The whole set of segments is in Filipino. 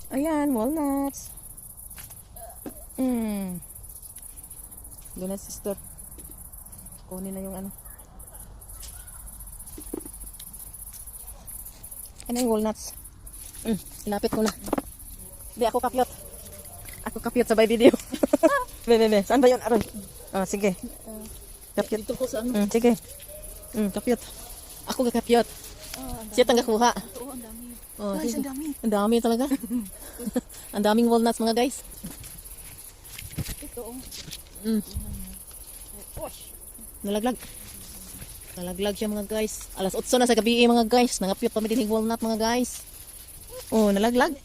Ayan, walnuts. Doon na sister. Kunin na yung ano. Ano yung walnuts? Ilapit ko na. Hindi, ako kapyot. Ako kapyot sabay video. Bebe, saan ba yun? Aron. Oh, sige. Kapyot. Dito ko sa ano. Sige. Kapyot. Ako kapyot. Siya tang gakuha. Oo, ang dami. Oh, Guys, sige. ang dami. Ang dami talaga. Ang daming walnuts mga guys. Ito, oh. Wash. Nalaglag. Nalaglag siya mga guys. Alas 8 na sa gabi mga guys. Nangapyot pa din walnut mga guys. Oh, nalaglag.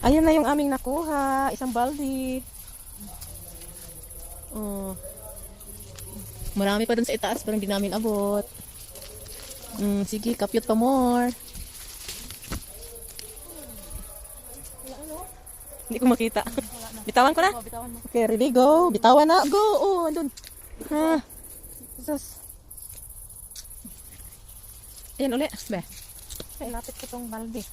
Ayun na yung aming nakuha. Isang baldi. Oh. Marami pa dun sa itaas pero hindi namin abot. Sige, kapyot pa more. Hindi ko makita. Bitawan ko na. Oh, bitawan mo. Okay, ready, go. Bitawan na. Go. Oh, andun. Ha. Jesus. Ayan uli. Be. Ay, lapit ko tong balde.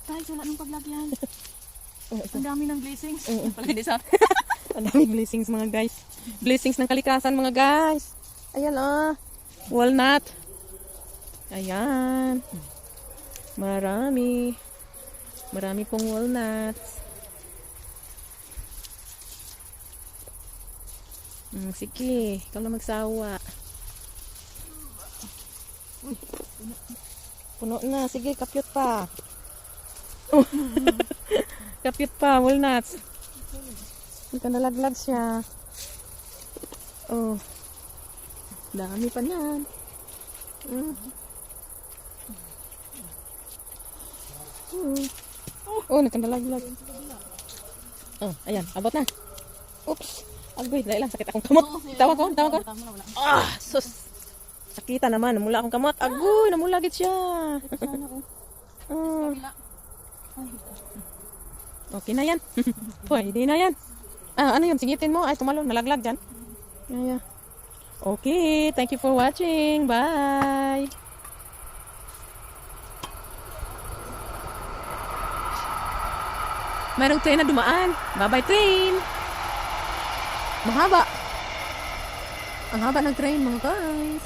Guys, wala nang paglagyan. Ang dami ng blessings. Pala hindi sa... Ang daming blessings mga guys. Blessings ng kalikasan mga guys. Ayan walnut. Ayan. Marami. Marami pong walnuts. Sige, ikaw na magsawa. Puno na. Sige, kapyot pa. Kapyot pa, walnuts. Ika nalaglag siya. Oh. Dami pa niyan. Oh, nakanalaglag. Oh, ayan. Abot na. Oops. Agoy, dahil lang. Sakit akong kamot. Tawa ko. Sus. Sakita naman. Namula akong kamot. Agoy, namulagit siya. Okay na yan. Pwede na yan. Ano yun? Singitin mo. Ay, tumalon. Nalaglag dyan. Ayan. Okay. Thank you for watching. Bye. Mayroong train na dumaan. Bye-bye train. Mahaba. Ang haba ng train mga guys.